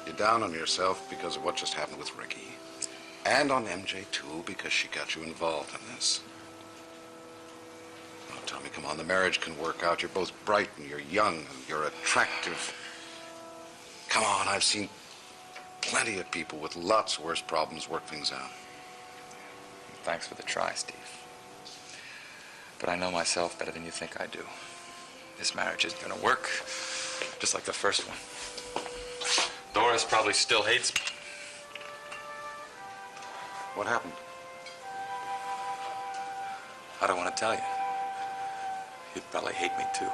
You're down on yourself because of what just happened with Ricky. And on MJ, too, because she got you involved in this. Oh, Tommy, come on. The marriage can work out. You're both bright and you're young and you're attractive. Come on, I've seen plenty of people with lots worse problems work things out. Thanks for the try, Steve. But I know myself better than you think I do. This marriage isn't gonna work, just like the first one. Doris probably still hates me. What happened? I don't want to tell you. You'd probably hate me, too.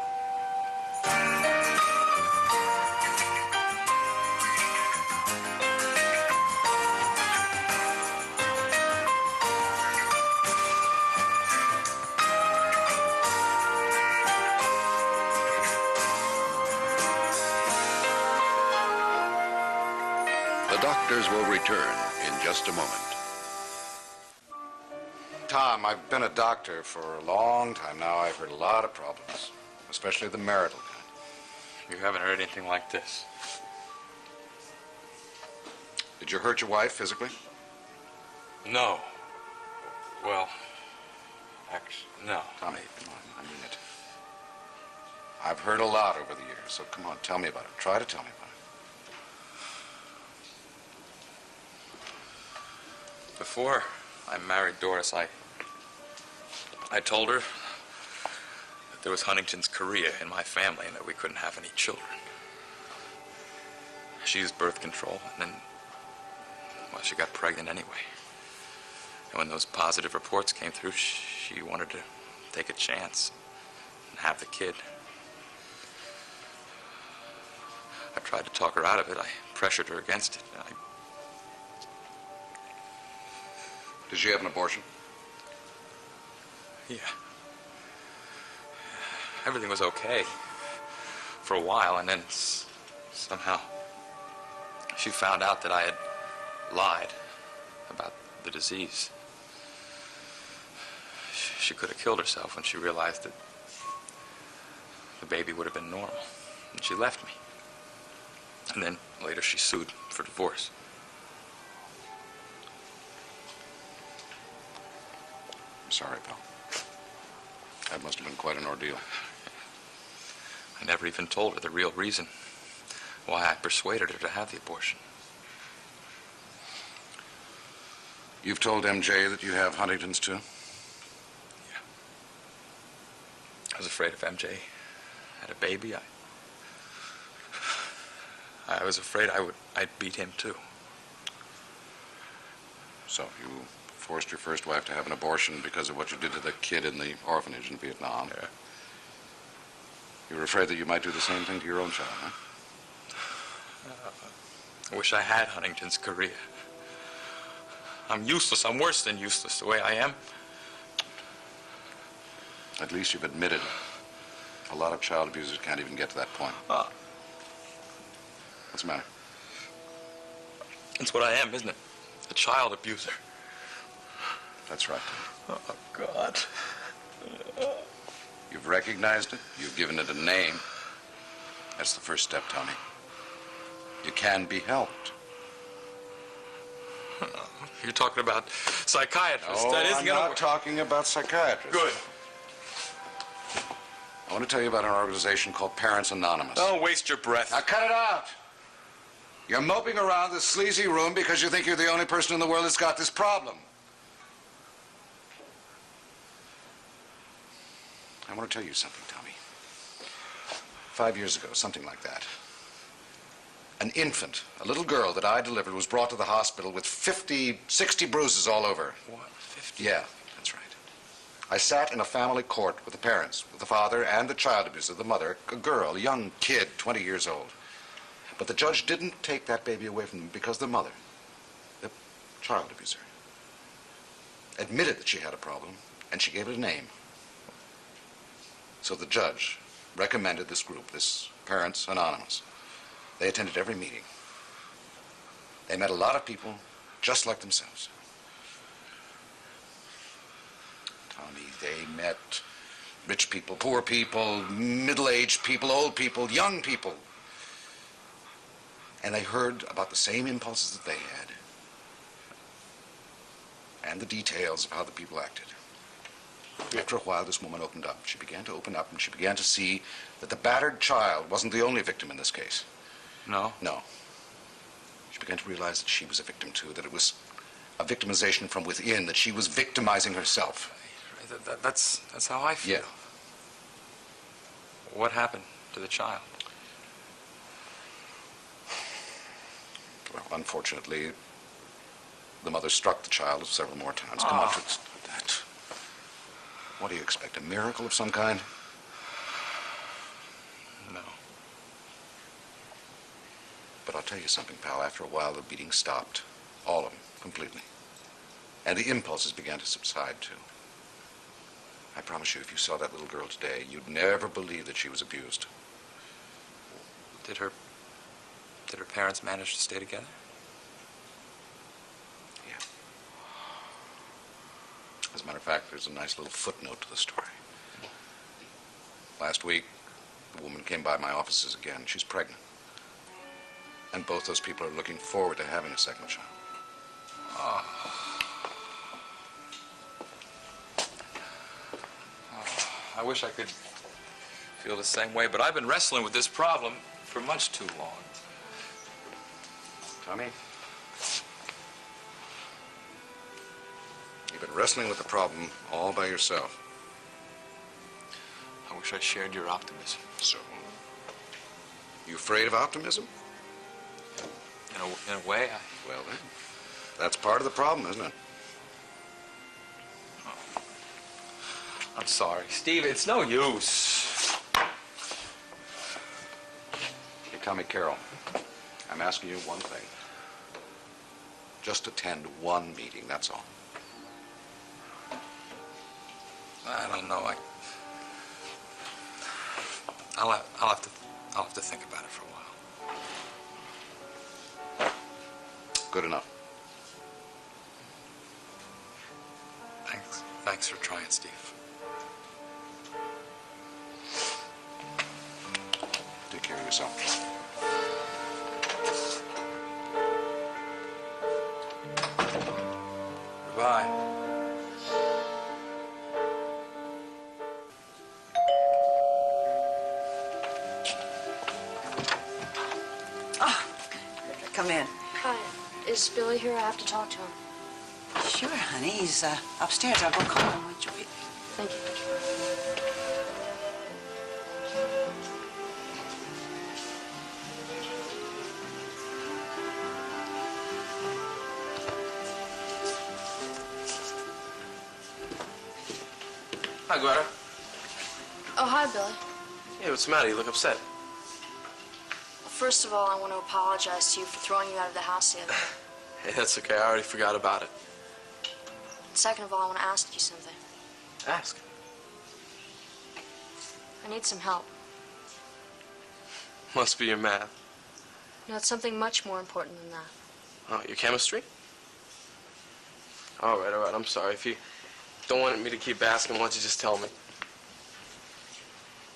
The doctors will return in just a moment. Tom, I've been a doctor for a long time now. I've heard a lot of problems, especially the marital kind. You haven't heard anything like this. Did you hurt your wife physically? No. Well, actually, no. Tommy, come on, I mean it. I've heard a lot over the years, so come on, tell me about it. Try to tell me about it. Before I married Doris, I told her that there was Huntington's chorea in my family and that we couldn't have any children. She used birth control, and then, well, she got pregnant anyway. And when those positive reports came through, she wanted to take a chance and have the kid. I tried to talk her out of it. I pressured her against it. Did she have an abortion? Yeah. Everything was okay for a while, and then somehow she found out that I had lied about the disease. She could have killed herself when she realized that the baby would have been normal, and she left me. And then later she sued for divorce. I'm sorry, pal. That must have been quite an ordeal. I never even told her the real reason why I persuaded her to have the abortion. You've told MJ that you have Huntington's, too? Yeah. I was afraid if MJ had a baby, I was afraid I'd beat him, too. So you forced your first wife to have an abortion because of what you did to the kid in the orphanage in Vietnam. Yeah. You were afraid that you might do the same thing to your own child, huh? I wish I had Huntington's chorea. I'm useless. I'm worse than useless the way I am. At least you've admitted it. A lot of child abusers can't even get to that point. What's the matter? It's what I am, isn't it? A child abuser. That's right. Oh, God. You've recognized it. You've given it a name. That's the first step, Tony. You can be helped. You're talking about psychiatrists. No, That isn't I'm gonna not work. talking about psychiatrists. Good. I want to tell you about an organization called Parents Anonymous. Don't waste your breath. Now cut it out. You're moping around this sleazy room because you think you're the only person in the world that's got this problem. I want to tell you something, Tommy. 5 years ago, something like that, an infant, a little girl that I delivered, was brought to the hospital with 50, 60 bruises all over. What, 50? Yeah, that's right. I sat in a family court with the parents, with the father and the child abuser, the mother, a girl, a young kid, 20 years old. But the judge didn't take that baby away from them because the mother, the child abuser, admitted that she had a problem, and she gave it a name. So the judge recommended this group, this Parents Anonymous. They attended every meeting. They met a lot of people just like themselves. Tommy, they met rich people, poor people, middle-aged people, old people, young people. And they heard about the same impulses that they had. And the details of how the people acted. After a while, this woman opened up. She began to open up, and she began to see that the battered child wasn't the only victim in this case. No? No. She began to realize that she was a victim, too, that it was a victimization from within, that she was victimizing herself. That's how I feel. Yeah. What happened to the child? Well, unfortunately, the mother struck the child several more times. Come on, it's not that. What do you expect, a miracle of some kind? No. But I'll tell you something, pal. After a while, the beating stopped. All of them, completely. And the impulses began to subside, too. I promise you, if you saw that little girl today, you'd never believe that she was abused. Did her parents manage to stay together? Yeah. As a matter of fact, there's a nice little footnote to the story. Last week, the woman came by my offices again. She's pregnant. And both those people are looking forward to having a second child. I wish I could feel the same way, but I've been wrestling with this problem for much too long. Tommy? You've been wrestling with the problem all by yourself. I wish I shared your optimism. So? You afraid of optimism? In a way, Well, then, that's part of the problem, isn't it? I'm sorry. Steve, it's no use. Hey, Tommy Carroll, I'm asking you one thing. Just attend one meeting, that's all. I don't know. I'll have to think about it for a while. Good enough. Thanks for trying, Steve. Take care of yourself. Goodbye. Come in. Hi. Is Billy here? I have to talk to him. Sure, honey. He's upstairs. I'll go call him. Would you wait? Thank you. Hi, Greta. Oh, hi, Billy. Hey, what's the matter? You look upset. First of all, I want to apologize to you for throwing you out of the house the other day. Hey, that's okay. I already forgot about it. Second of all, I want to ask you something. Ask. I need some help. Must be your math. No, it's something much more important than that. Oh, your chemistry? All right. I'm sorry. If you don't want me to keep asking, why don't you just tell me?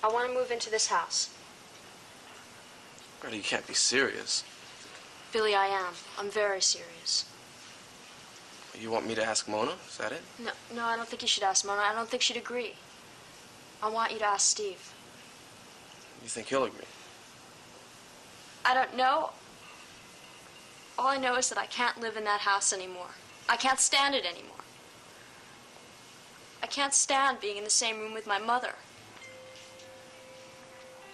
I want to move into this house. Greta, you can't be serious. Billy, I am. I'm very serious. You want me to ask Mona? Is that it? No, I don't think you should ask Mona. I don't think she'd agree. I want you to ask Steve. You think he'll agree? I don't know. All I know is that I can't live in that house anymore. I can't stand it anymore. I can't stand being in the same room with my mother.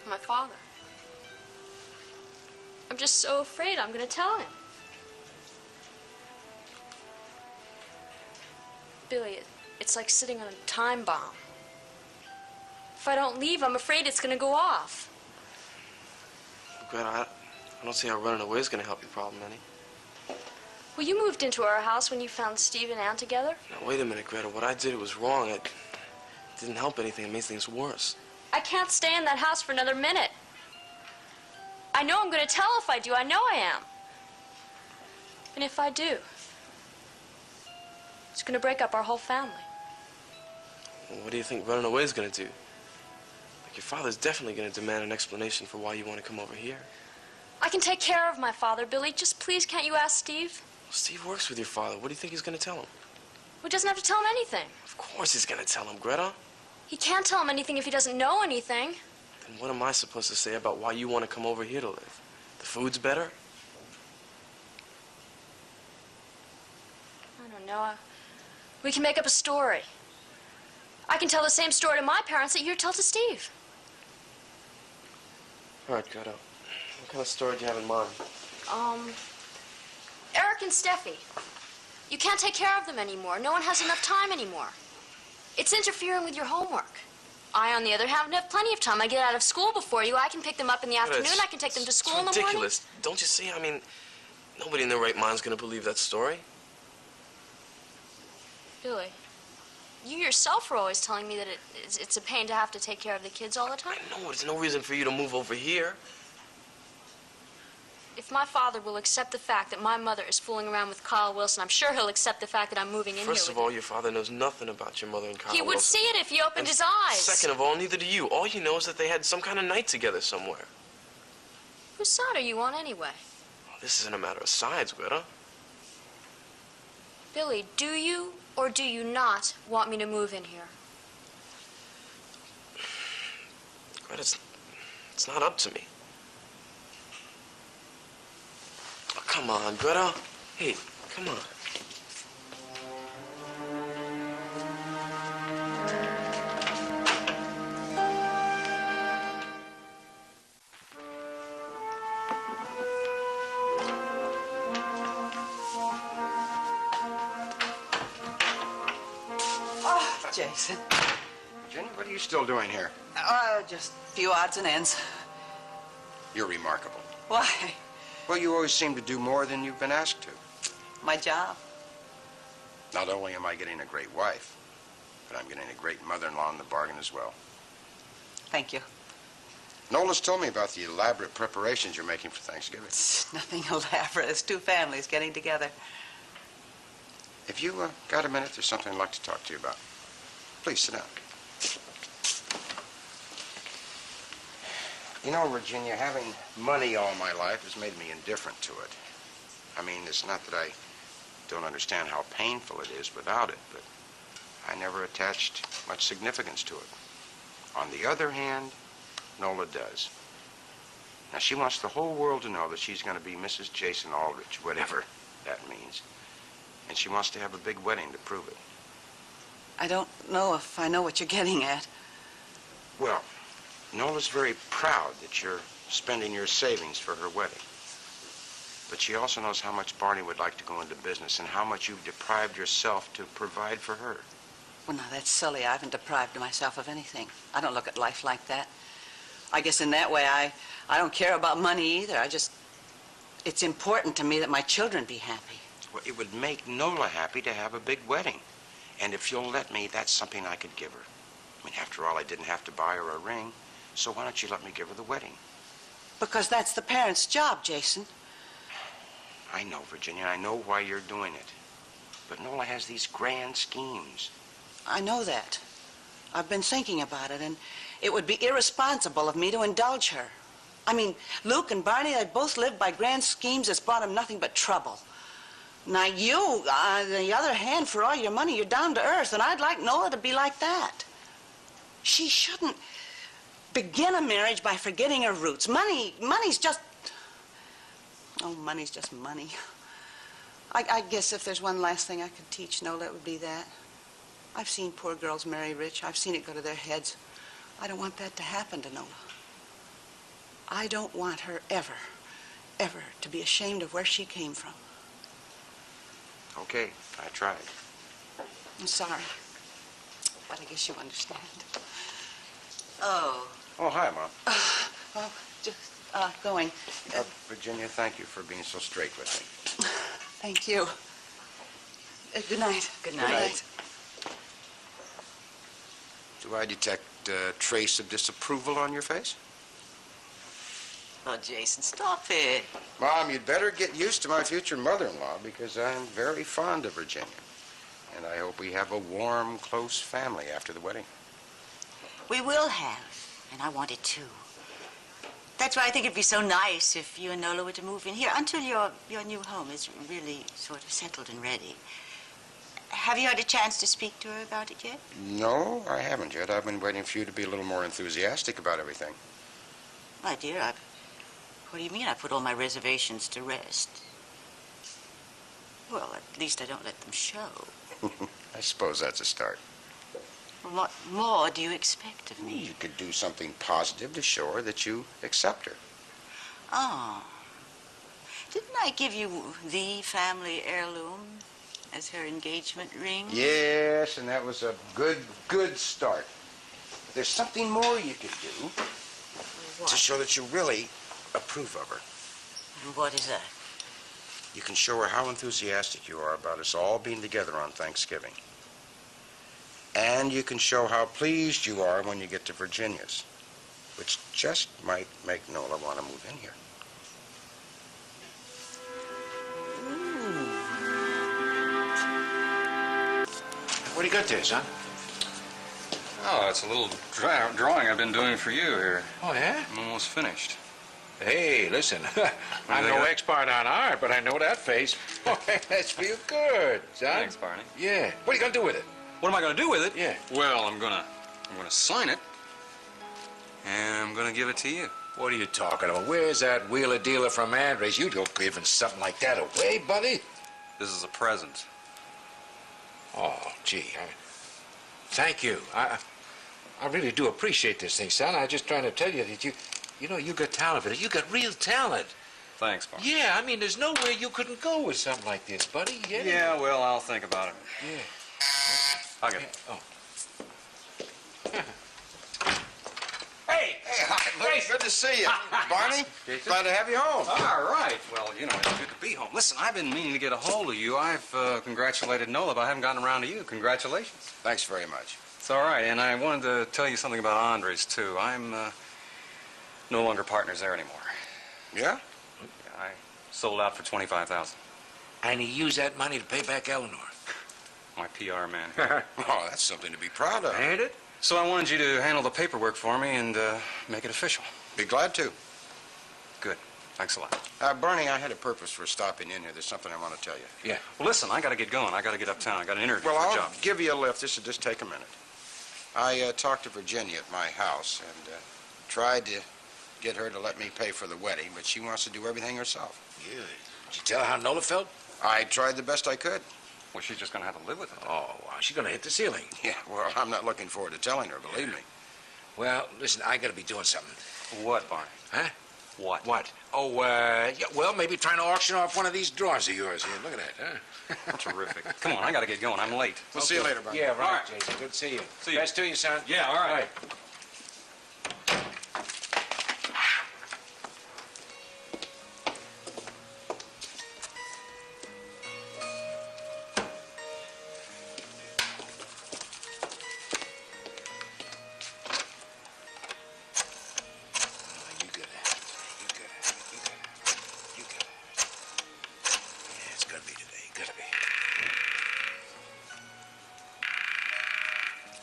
And my father. I'm just so afraid I'm going to tell him. Billy, it's like sitting on a time bomb. If I don't leave, I'm afraid it's going to go off. Greta, I don't see how running away is going to help your problem any. Well, you moved into our house when you found Steve and Ann together. Now, wait a minute, Greta. What I did was wrong. It didn't help anything. It made things worse. I can't stay in that house for another minute. I know I'm going to tell if I do. I know I am. And if I do, it's going to break up our whole family. Well, what do you think running away is going to do? Like, your father's definitely going to demand an explanation for why you want to come over here. I can take care of my father, Billy. Just please, can't you ask Steve? Steve works with your father. What do you think he's going to tell him? He doesn't have to tell him anything. Of course he's going to tell him, Greta. He can't tell him anything if he doesn't know anything. Then what am I supposed to say about why you want to come over here to live? The food's better? I don't know. We can make up a story. I can tell the same story to my parents that you tell to Steve. All right, Greta. What kind of story do you have in mind? Eric and Steffi. You can't take care of them anymore. No one has enough time anymore. It's interfering with your homework. I, on the other hand, have plenty of time. I get out of school before you. I can pick them up in the afternoon. I can take them to school in the morning. It's ridiculous. Don't you see? I mean, nobody in their right mind is going to believe that story. Billy, you yourself were always telling me that it's a pain to have to take care of the kids all the time. I know. There's no reason for you to move over here. If my father will accept the fact that my mother is fooling around with Kyle Wilson, I'm sure he'll accept the fact that I'm moving in here with First of all, your father knows nothing about your mother and Kyle He would Wilson. see it if he opened his eyes. Second of all, neither do you. All you know is that they had some kind of night together somewhere. Whose side are you on anyway? Well, this isn't a matter of sides, Greta. Billy, do you or do you not want me to move in here? Greta, it's not up to me. Oh, come on, Greta. Hey, come on. Oh, Jason. Jenny, what are you still doing here? Just a few odds and ends. You're remarkable. Why? Well, you always seem to do more than you've been asked to. My job. Not only am I getting a great wife, but I'm getting a great mother-in-law in the bargain as well. Thank you. Nola's told me about the elaborate preparations you're making for Thanksgiving. It's nothing elaborate. It's two families getting together. If you got a minute, there's something I'd like to talk to you about. Please sit down. You know, Virginia, having money all my life has made me indifferent to it. I mean, it's not that I don't understand how painful it is without it, but I never attached much significance to it. On the other hand, Nola does. Now, she wants the whole world to know that she's going to be Mrs. Jason Aldrich, whatever that means. And she wants to have a big wedding to prove it. I don't know if I know what you're getting at. Well, Nola's very proud that you're spending your savings for her wedding. But she also knows how much Barney would like to go into business and how much you've deprived yourself to provide for her. Well, now, that's silly. I haven't deprived myself of anything. I don't look at life like that. I guess in that way, I don't care about money either. It's important to me that my children be happy. Well, it would make Nola happy to have a big wedding. And if you'll let me, that's something I could give her. I mean, after all, I didn't have to buy her a ring. So why don't you let me give her the wedding? Because that's the parents' job, Jason. I know, Virginia. I know why you're doing it. But Nola has these grand schemes. I know that. I've been thinking about it, and it would be irresponsible of me to indulge her. I mean, Luke and Barney, they both live by grand schemes that's brought them nothing but trouble. Now, you, on the other hand, for all your money, you're down to earth, and I'd like Nola to be like that. She shouldn't begin a marriage by forgetting her roots. Money's just... Oh, money's just money. I guess if there's one last thing I could teach Nola, it would be that. I've seen poor girls marry rich. I've seen it go to their heads. I don't want that to happen to Nola. I don't want her ever, ever to be ashamed of where she came from. Okay, I tried. I'm sorry, but I guess you understand. Oh. Oh, hi, Mom. Well, just going. Virginia, thank you for being so straight with me. Thank you. Good night. Good night. Do I detect a trace of disapproval on your face? Oh, Jason, stop it. Mom, you'd better get used to my future mother-in-law because I'm very fond of Virginia. And I hope we have a warm, close family after the wedding. We will have, and I want it too. That's why I think it'd be so nice if you and Nola were to move in here until your new home is really sort of settled and ready. Have you had a chance to speak to her about it yet? No, I haven't yet. I've been waiting for you to be a little more enthusiastic about everything. My dear, what do you mean I put all my reservations to rest? Well, at least I don't let them show. I suppose that's a start. Well, what more do you expect of me? You could do something positive to show her that you accept her. Oh. Didn't I give you the family heirloom as her engagement ring? Yes, and that was a good start. There's something more you could do What? to show that you really approve of her. And what is that? You can show her how enthusiastic you are about us all being together on Thanksgiving. And you can show how pleased you are when you get to Virginia's, which just might make Nola want to move in here. What do you got there, son? Oh, it's a little drawing I've been doing for you here. Oh, yeah? I'm almost finished. Hey, listen, I'm they no got? expert on art, but I know that face. That's feel good, son. Thanks, Barney. Yeah. What are you going to do with it? What am I going to do with it? Yeah. Well, I'm gonna sign it, and I'm gonna give it to you. What are you talking about? Where's that wheeler dealer from Andres? You don't giving something like that away, buddy. This is a present. Oh, gee, thank you. I really do appreciate this thing, son. I'm just trying to tell you that you know, you got talent for it. You got real talent. Thanks, Barney. Yeah, I mean, there's nowhere you couldn't go with something like this, buddy. Yeah. Yeah, well, I'll think about it. Yeah. I'll get it. Oh. Hey, good to see you. Barney, glad to have you home. All right. Well, you know, it's good to be home. Listen, I've been meaning to get a hold of you. I've congratulated Nola, but I haven't gotten around to you. Congratulations. Thanks very much. It's all right, and I wanted to tell you something about Andres, too. I'm no longer partners there anymore. Yeah? I sold out for $25,000. And he used that money to pay back Eleanor. My PR man. Oh, that's something to be proud of. Ain't it? So I wanted you to handle the paperwork for me and make it official. Be glad to. Good. Thanks a lot. Barney, I had a purpose for stopping in here. There's something I want to tell you. Yeah. Well, listen, I got to get going. I got to get uptown. I got an interview Well, for a I'll job. give you a lift. This will just take a minute. I talked to Virginia at my house and tried to get her to let me pay for the wedding, but she wants to do everything herself. Yeah. Did you tell her how Nola felt? I tried the best I could. Well, she's just going to have to live with it. Oh, well, she's going to hit the ceiling. Yeah, well, I'm not looking forward to telling her, believe me. Well, listen, I got to be doing something. What, Barney? Huh? What? What? Oh, yeah, well, maybe trying to auction off one of these drawers of yours here. Look at that, huh? Terrific. Come on, I got to get going. I'm late. We'll see you later, Barney. Yeah, right, All right. Jason. Good to see you. See you. Best to you, son. Yeah, all right. You got it. You got it. You got it. You got it. Yeah, it's gonna be today. Gotta be.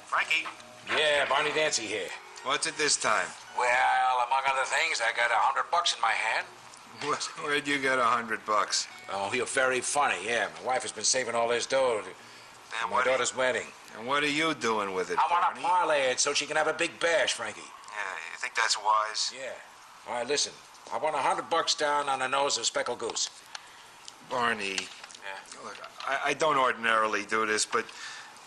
Frankie, Yeah, Barney Dancy here. what's it this time? Well, among other things, I got $100 in my hand. Where'd you get $100? Oh, you're very funny. Yeah, my wife has been saving all this dough for my daughter's wedding. And what are you doing with it, I want Barney? to parlay it so she can have a big bash, Frankie. Yeah, you think that's wise? Yeah. All right, listen. I want $100 down on the nose of speckled goose. Barney, Yeah. look, I don't ordinarily do this, but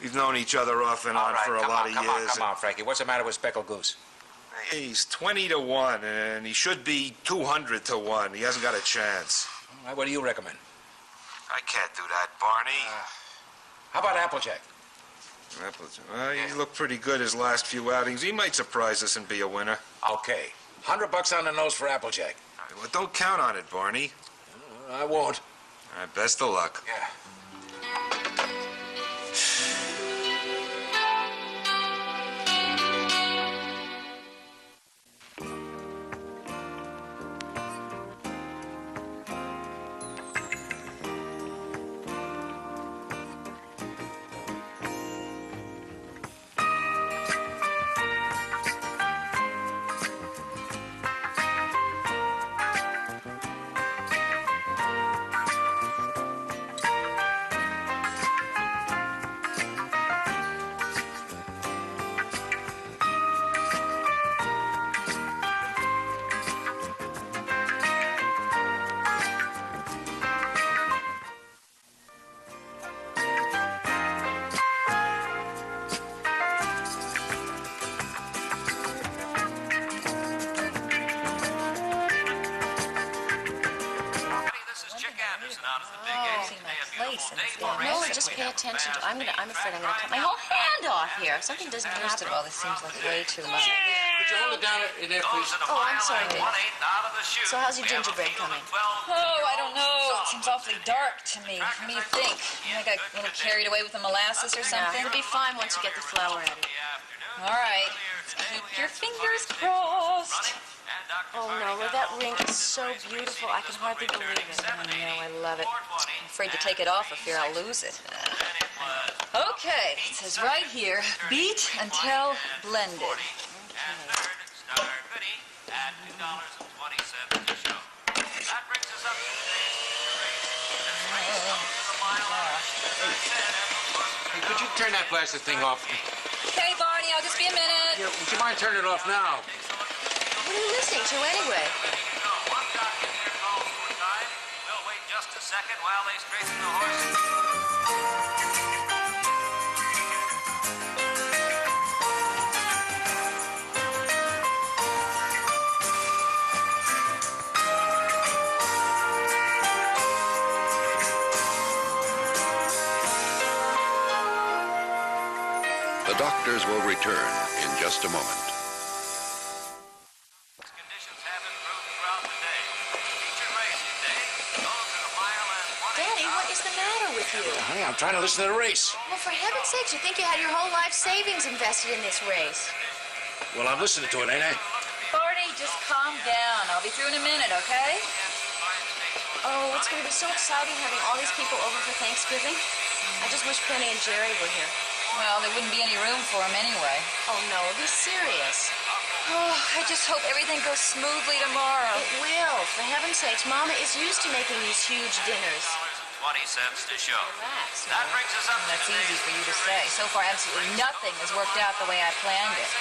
we've known each other off and All on right, for a come lot on, of come years. on, come on, Frankie. What's the matter with speckled goose? He's 20 to 1, and he should be 200 to 1. He hasn't got a chance. All right, what do you recommend? I can't do that, Barney. How about Applejack? Well, he looked pretty good his last few outings. He might surprise us and be a winner. Okay. $100 on the nose for Applejack. Well, don't count on it, Barney. I won't. All right, best of luck. Yeah. See my place and it's getting Nola, just pay attention to. I'm afraid I'm gonna cut my whole hand off here. If something doesn't happen. First of all, this seems like way too much. Could you hold it down in there, please? Oh, I'm sorry, Dave. So how's your gingerbread coming? Oh, I don't know. It seems awfully dark to me. What do you think? I got a little carried away with the molasses or something? It'll be fine once you get the flour added. All right. Keep your fingers crossed. Oh, Nola, that ring is so beautiful. I can hardly believe it. I know, I love it. I'm afraid to take it off for fear I'll lose it. Okay, it says right here, beat until blended. Hey, could you turn that blasted thing off? Okay, Barney, I'll just be a minute. Yeah, would you mind turning it off now? What are you listening to anyway? We'll wait just a second while they straighten the horses. The doctors will return in just a moment. Conditions have improved throughout the day. Featured race today goes at a mile and 1/8 Daddy, what is the matter with you? Honey, I'm trying to listen to the race. Well, for heaven's sakes, you think you had your whole life savings invested in this race. Well, I'm listening to it, ain't I? Barney, just calm down. I'll be through in a minute, okay? Oh, it's going to be so exciting having all these people over for Thanksgiving. I just wish Penny and Jerry were here. Well, there wouldn't be any room for him anyway. Oh, no, be serious. Oh, I just hope everything goes smoothly tomorrow. It will. For heaven's sakes, Mama is used to making these huge dinners. 20 cents to show. Relax. That brings us up to That's today's easy for you to say. So far, absolutely nothing has worked out the way I planned it.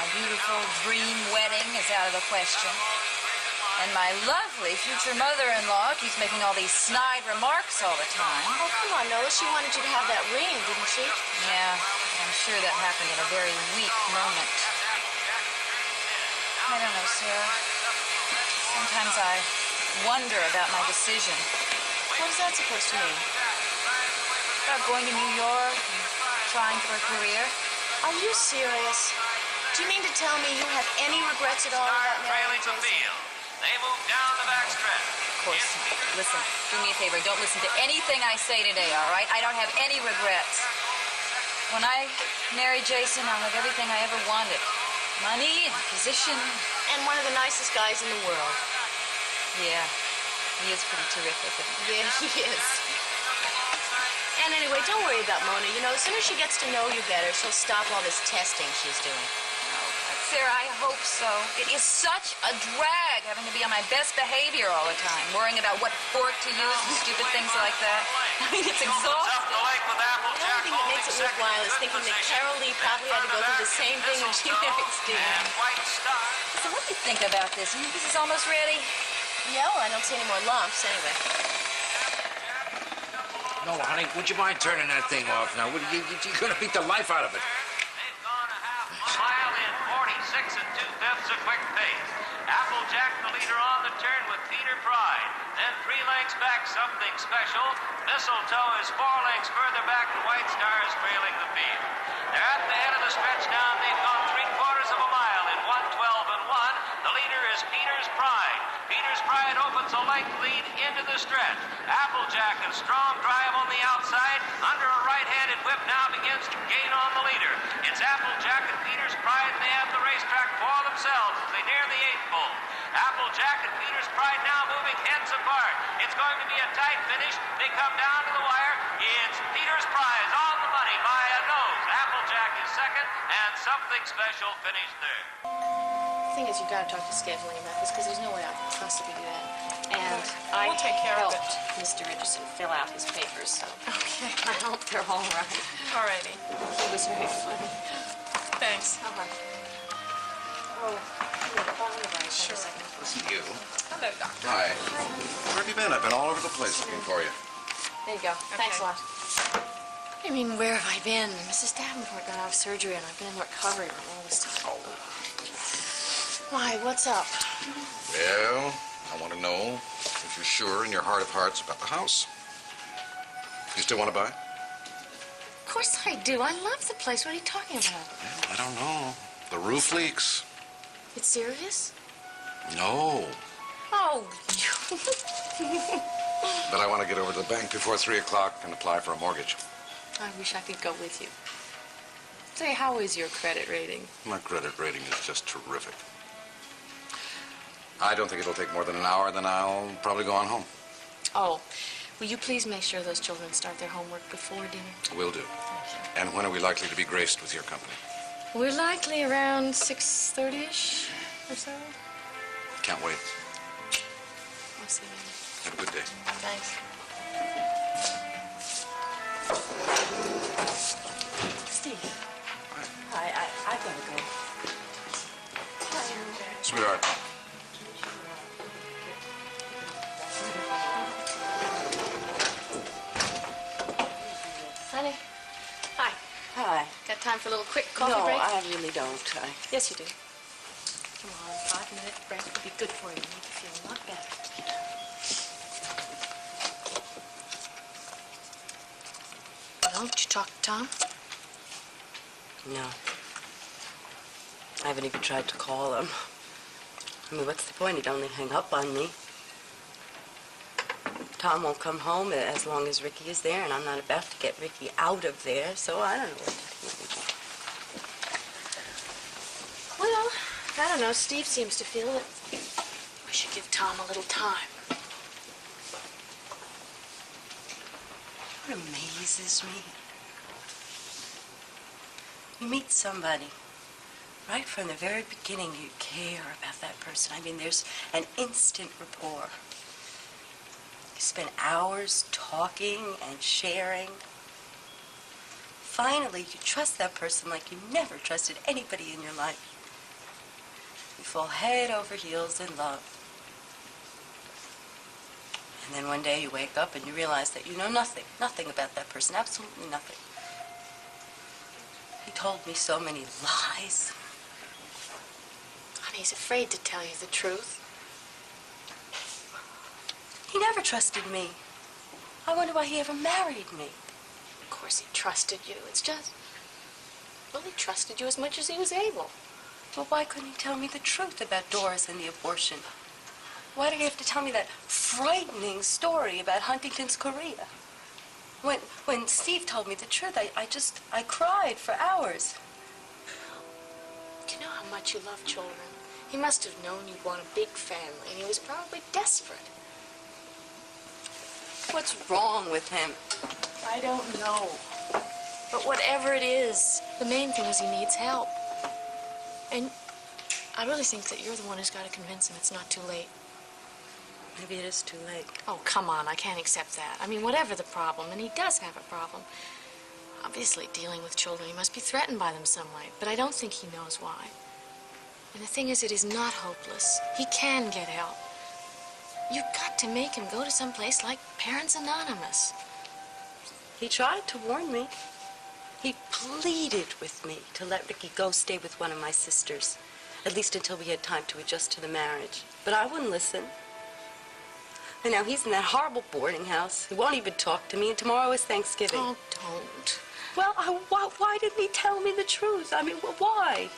My beautiful dream wedding is out of the question. And my lovely future mother-in-law keeps making all these snide remarks all the time. Oh, come on, Nola. She wanted you to have that ring, didn't she? Yeah, I'm sure that happened in a very weak moment. I don't know, Sarah. Sometimes I wonder about my decision. What is that supposed to mean? About going to New York and trying for a career. Are you serious? Do you mean to tell me you have any regrets at all about marrying trailing the Jason? field. They move down the backstretch. Of course. Listen, do me a favor. Don't listen to anything I say today, all right? I don't have any regrets. When I marry Jason, I'll have everything I ever wanted. Money and position. And one of the nicest guys in the world. Yeah, he is pretty terrific. Yeah, he is. And anyway, don't worry about Mona. You know, as soon as she gets to know you better, she'll stop all this testing she's doing. Sarah, I hope so. It is such a drag having to be on my best behavior all the time, worrying about what fork to use and stupid things like that. I mean, it's exhausting. The only thing that makes it worthwhile is thinking that Carol Lee probably had to go through the same thing when she married Steve. So what do you think about this? You think this is almost ready? Yeah, well, I don't see any more lumps anyway. No, honey, would you mind turning that thing off now? You're going to beat the life out of it. Mile in 46 2/5 a quick pace. Applejack the leader on the turn with Peter Pride. Then 3 lengths back, Something Special. Mistletoe is 4 lengths further back. The White Star is trailing the field. They're at the head of the stretch now. They've gone 3/4 of a mile in 1:12 and 1. The leader is Peter's Pride. Peter's Pride opens a length lead into the stretch. Applejack and Strong drive on the outside. Under a right-handed whip now begins to gain on the leader. It's Applejack and Peter's Pride, and they have the racetrack for themselves as they near the 8th pole. Applejack and Peter's Pride now moving heads apart. It's going to be a tight finish. They come down to the wire. It's Peter's Pride on the money by a nose. Applejack is second, and Something Special finished third. The thing is, you've got to talk to scheduling about this because there's no way I can possibly do that. And We'll take care of it. helped Mr. Richardson fill out his papers, so Okay. I hope they're all right. Alrighty. He was very funny. Thanks. Oh, Sure. Listen, you. Hello, Doctor. Hi. Where have you been? I've been all over the place looking for you. there you go. Thanks a lot. I mean, where have I been? Mrs. Davenport got out of surgery, and I've been in recovery room all this time. Why, what's up? Well, I want to know if you're sure in your heart of hearts about the house. You still want to buy? Of course I do. I love the place. What are you talking about? I don't know. The roof leaks. It's serious? No. Oh, But I want to get over to the bank before 3 o'clock and apply for a mortgage. I wish I could go with you. Say, how is your credit rating? My credit rating is just terrific. I don't think it'll take more than an hour, then I'll probably go on home. Oh, will you please make sure those children start their homework before dinner? Will do. And when are we likely to be graced with your company? We're likely around 6:30-ish or so. Can't wait. I'll see you. Have a good day. Thanks. Steve. Hi, I gotta go. Sweetheart. Honey. Hi. Hi. Got time for a little quick coffee No, break? I really don't. Yes, you do. Come on, 5-minute break would be good for you. Make you feel a lot better. Well, did you talk to Tom? No. I haven't even tried to call him. I mean, what's the point? He'd only hang up on me. Tom won't come home as long as Ricky is there, and I'm not about to get Ricky out of there, so I don't know what to do. Well, I don't know. Steve seems to feel that we should give Tom a little time. What amazes me? You meet somebody, right from the very beginning, you care about that person. I mean, there's an instant rapport. You spend hours talking and sharing. Finally, you trust that person like you never trusted anybody in your life. You fall head over heels in love. And then one day you wake up and you realize that you know nothing about that person, absolutely nothing. He told me so many lies. Honey, he's afraid to tell you the truth. He never trusted me. I wonder why he ever married me. Of course he trusted you. It's just... well, he trusted you as much as he was able. But why couldn't he tell me the truth about Doris and the abortion? Why did he have to tell me that frightening story about Huntington's chorea? When Steve told me the truth, I cried for hours. Do you know how much you love children? He must have known you'd want a big family, and he was probably desperate. What's wrong with him? I don't know. But whatever it is, the main thing is he needs help. And I really think that you're the one who's got to convince him it's not too late. Maybe it is too late. Oh, come on, I can't accept that. I mean, whatever the problem, and he does have a problem. Obviously, dealing with children, he must be threatened by them some way, but I don't think he knows why. And the thing is, it is not hopeless. He can get help. You've got to make him go to some place like Parents Anonymous. He tried to warn me. He pleaded with me to let Ricky go stay with one of my sisters, at least until we had time to adjust to the marriage. But I wouldn't listen. And now he's in that horrible boarding house. He won't even talk to me, and tomorrow is Thanksgiving. Oh, don't. Well, why didn't he tell me the truth? I mean, why?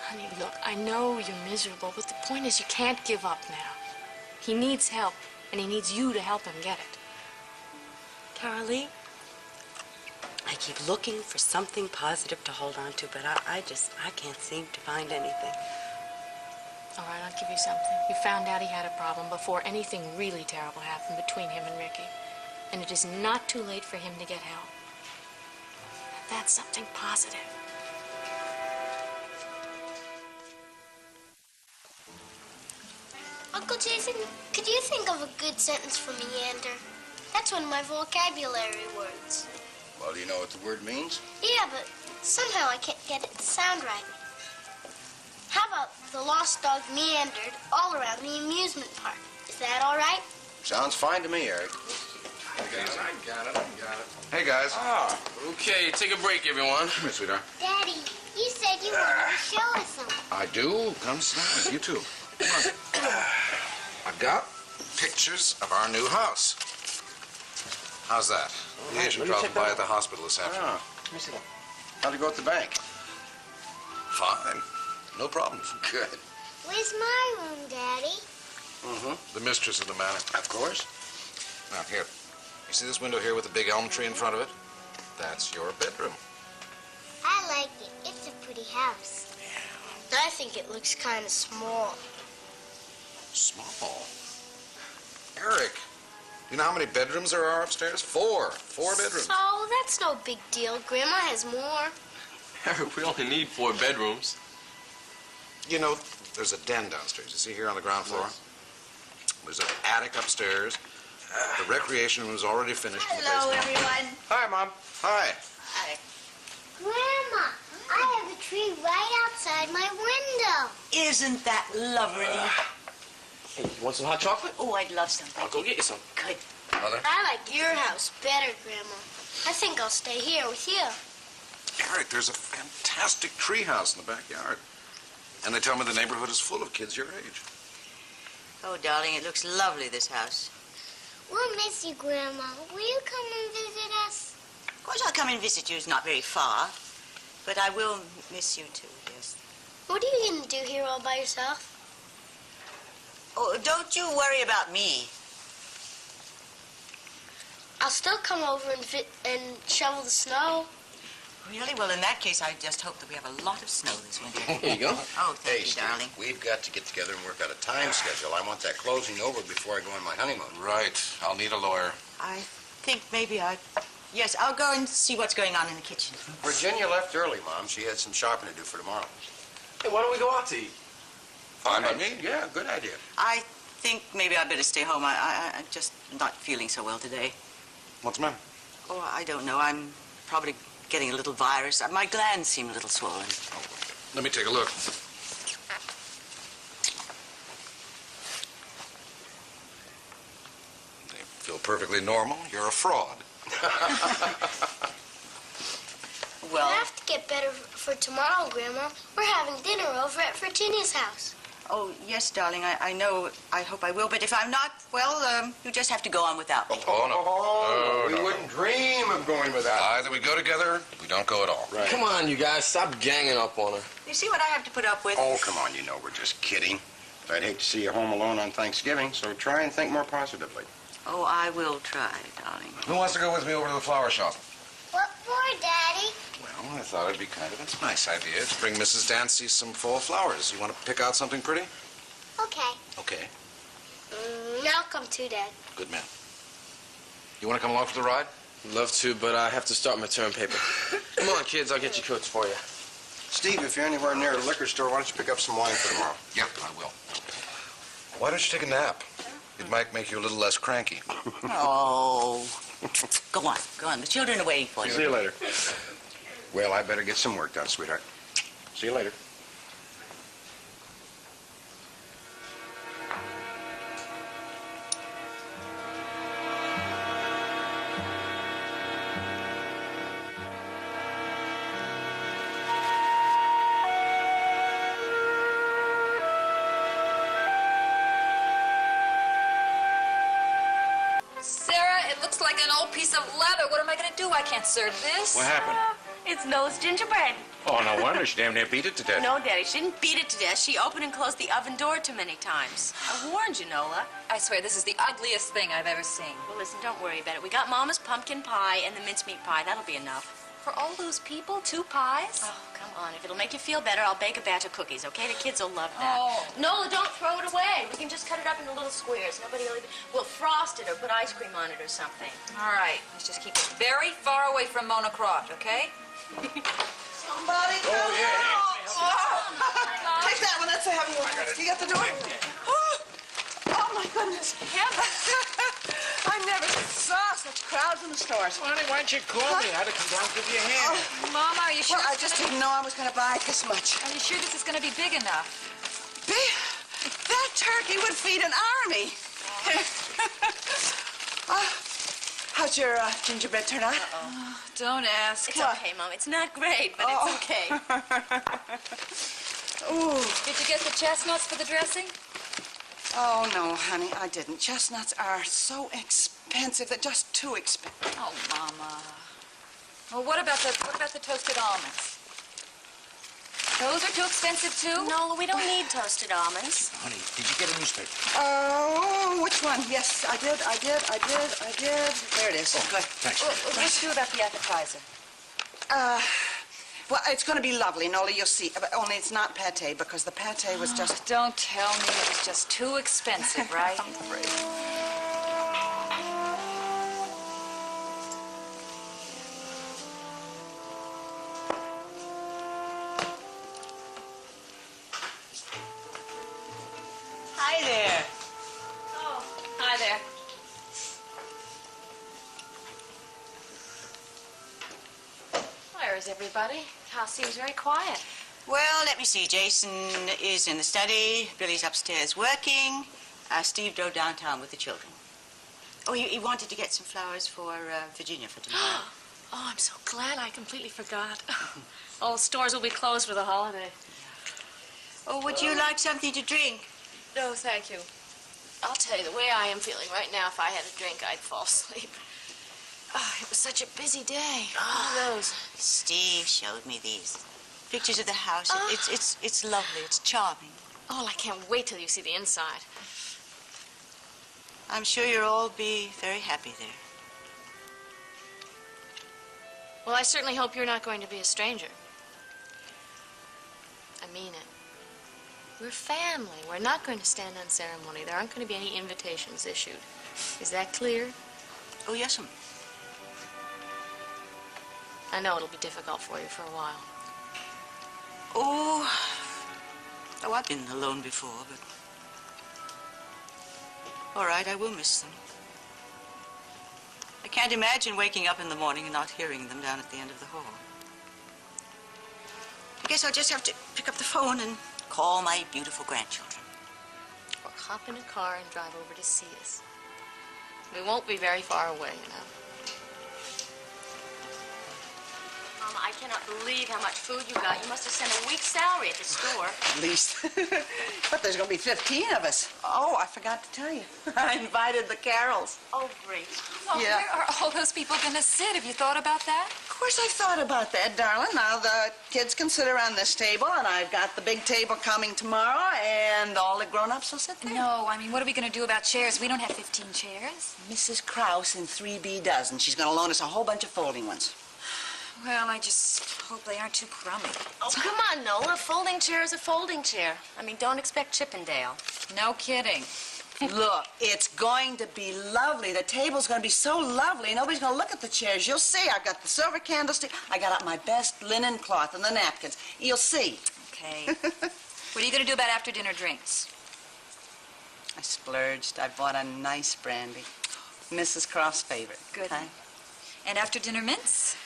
Honey, look, I know you're miserable, but the point is you can't give up now. He needs help, and he needs you to help him get it. Carolee, I keep looking for something positive to hold on to, but I can't seem to find anything. All right, I'll give you something. You found out he had a problem before anything really terrible happened between him and Ricky. And it is not too late for him to get help. And that's something positive. Uncle Jason, could you think of a good sentence for meander? That's one of my vocabulary words. Well, do you know what the word means? Yeah, but somehow I can't get it to sound right. How about the lost dog meandered all around the amusement park? Is that all right? Sounds fine to me, Eric. I got it. Hey, guys. Ah, okay. Take a break, everyone. Come here, sweetheart. Daddy, you said you wanted to show us something. I do. Come sit down. You too. Come on. I've got pictures of our new house. How's that? The agent dropping by at the hospital this afternoon. Let me see that. How'd it go at the bank? Fine. No problems. Good. Where's my room, Daddy? The mistress of the manor. Of course. Now, here. You see this window here with the big elm tree in front of it? That's your bedroom. I like it. It's a pretty house. Yeah. I think it looks kind of small. Small? Eric, you know how many bedrooms there are upstairs? 4. 4 bedrooms. So that's no big deal. Grandma has more. Eric, we only need 4 bedrooms. You know, there's a den downstairs. You see here on the ground floor? Yes. There's an attic upstairs. The recreation room is already finished. Hello, everyone. Hi, Mom. Hi. Hi. Grandma, I have a tree right outside my window. Isn't that lovely? Hey, you want some hot chocolate? Oh, I'd love some. I'll go get you some. Good. Mother? I like your house better, Grandma. I think I'll stay here with you. Eric, there's a fantastic tree house in the backyard. And they tell me the neighborhood is full of kids your age. Oh, darling, it looks lovely, this house. We'll miss you, Grandma. Will you come and visit us? Of course, I'll come and visit you. It's not very far. But I will miss you, too, yes. What are you going to do here all by yourself? Oh, don't you worry about me. I'll still come over and shovel the snow. Really? Well, in that case, I just hope that we have a lot of snow this winter. Here you go. Oh, thank Hey, you, Steve, darling. we've got to get together and work out a time schedule. I want that closing over before I go on my honeymoon. Right. I'll need a lawyer. I think maybe Yes, I'll go and see what's going on in the kitchen. Virginia left early, Mom. She had some shopping to do for tomorrow. Hey, why don't we go out to eat? Fine by me. Yeah, good idea. I think maybe I better stay home. I'm just not feeling so well today. What's the matter? Oh, I don't know. I'm probably getting a little virus. My glands seem a little swollen. Let me take a look. They feel perfectly normal. You're a fraud. Well, I have to get better for tomorrow, Grandma. We're having dinner over at Virginia's house. oh, yes, darling, I know. I hope I will. But if I'm not, well, you just have to go on without me. Oh, no. We wouldn't dream of going without. Either we go together, or we don't go at all. Right. Come on, you guys. Stop ganging up on her. You see what I have to put up with? Oh, come on, you know we're just kidding. I'd hate to see you home alone on Thanksgiving, so try and think more positively. Oh, I will try, darling. Who wants to go with me over to the flower shop? What for, Daddy? Well, I thought it'd be kind of a nice idea to bring Mrs. Dancy some fall flowers. You want to pick out something pretty? Okay. Okay. I'll come too, Dad. Good man. You want to come along for the ride? Love to, but I have to start my term paper. Come on, kids. I'll get you coats for you. Steve, if you're anywhere near a liquor store, why don't you pick up some wine for tomorrow? Yep, I will. Why don't you take a nap? It might make you a little less cranky. Oh. Go on, go on. The children are waiting for you. See you later. Well, I better get some work done, sweetheart. See you later. Sarah, it looks like an old piece of leather. What am I going to do? I can't serve this. What happened? It's Nola's gingerbread. Oh, no wonder. She damn near beat it to death. No, Daddy, she didn't beat it to death. She opened and closed the oven door too many times. I warned you, Nola. I swear, this is the ugliest thing I've ever seen. Well, listen, don't worry about it. We got Mama's pumpkin pie and the mincemeat pie. That'll be enough. For all those people, 2 pies? Oh, come on. If it'll make you feel better, I'll bake a batch of cookies, okay? The kids will love that. Oh. Nola, don't throw it away. We can just cut it up into little squares. Nobody will even... We'll frost it or put ice cream on it or something. All right, let's just keep it very far away from Mona Croft, okay? Somebody come out! Oh, take that one. That's a heavy one. You got the door? Oh, my goodness. I never saw such crowds in the stores. Honey, why didn't you call me? I'd have come down and give you a hand. Mama, are you sure? Well, I just didn't know I was going to buy this much. Are you sure this is going to be big enough? That turkey would feed an army. How's your gingerbread turn out? Don't ask. It's okay, Mom. It's not great, but it's okay. Ooh. Did you get the chestnuts for the dressing? Oh, no, honey, I didn't. Chestnuts are so expensive. They're just too expensive. Oh, Mama. Well, what about the toasted almonds? Those are too expensive, too? Nola, we don't need toasted almonds. Honey, did you get a newspaper? Oh, which one? Yes, I did. There it is. Oh, good. Thanks. Let's do about the appetizer. Well, it's going to be lovely, Nola, you'll see. But only it's not pate, because the pate was just... Don't tell me it was just too expensive, right? I'm afraid. Hi there. Oh, hi there. Where is everybody? House seems very quiet. Well, let me see. Jason is in the study. Billy's upstairs working. Steve drove downtown with the children. Oh, he wanted to get some flowers for Virginia for tomorrow. Oh, I'm so glad I completely forgot. All the stores will be closed for the holiday. Oh, would you like something to drink? No, thank you. I'll tell you, the way I am feeling right now, if I had a drink, I'd fall asleep. Oh, it was such a busy day. All those. Steve showed me these pictures of the house. It's lovely. It's charming. Oh, I can't wait till you see the inside. I'm sure you'll all be very happy there. Well, I certainly hope you're not going to be a stranger. I mean it. We're family. We're not going to stand on ceremony. There aren't going to be any invitations issued. Is that clear? Oh, yes, ma'am. I know it'll be difficult for you for a while. Oh, I've been alone before, but... All right, I will miss them. I can't imagine waking up in the morning and not hearing them down at the end of the hall. I guess I'll just have to pick up the phone and call my beautiful grandchildren. Or hop in a car and drive over to see us. We won't be very far away, you know. Mama, I cannot believe how much food you got. You must have sent a week's salary at the store. At least. But there's going to be 15 of us. Oh, I forgot to tell you. I invited the Carrolls. Oh, great. Well, Yeah. where are all those people going to sit? Have you thought about that? Of course I've thought about that, darling. Now, the kids can sit around this table, and I've got the big table coming tomorrow, and all the grown-ups will sit there. No, I mean, what are we going to do about chairs? We don't have 15 chairs. Mrs. Krause in 3B does, and she's going to loan us a whole bunch of folding ones. Well, I just hope they aren't too crummy. Oh, come on, Nola. A folding chair is a folding chair. I mean, don't expect Chippendale. No kidding. Look, it's going to be lovely. The table's going to be so lovely. Nobody's going to look at the chairs. You'll see. I've got the silver candlestick. I got out my best linen cloth and the napkins. You'll see. Okay. What are you going to do about after-dinner drinks? I splurged. I bought a nice brandy. Mrs. Croft's favorite. Good. Okay? And after-dinner mints?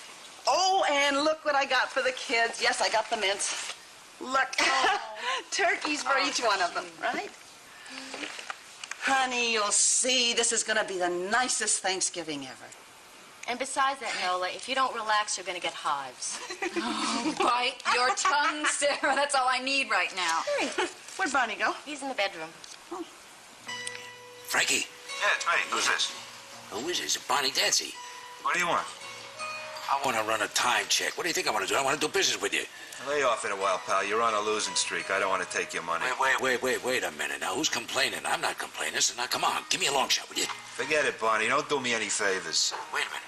Oh, and look what I got for the kids. Yes, I got the mints. Look. Turkeys for each one of them, right? Honey, you'll see. This is going to be the nicest Thanksgiving ever. And besides that, Nola, if you don't relax, you're going to get hives. Oh, bite your tongue, Sarah. That's all I need right now. Hey, where'd Barney go? He's in the bedroom. Frankie. Yeah, it's me. Who's this? Who is this? Bonnie Dancy. What do you want? I want to run a time check. What do you think I want to do? I want to do business with you. Lay off it a while, pal. You're on a losing streak. I don't want to take your money. Wait a minute. Now, who's complaining? I'm not complaining. So now, come on. Give me a long shot, will you? Forget it, Barney. Don't do me any favors. Wait a minute.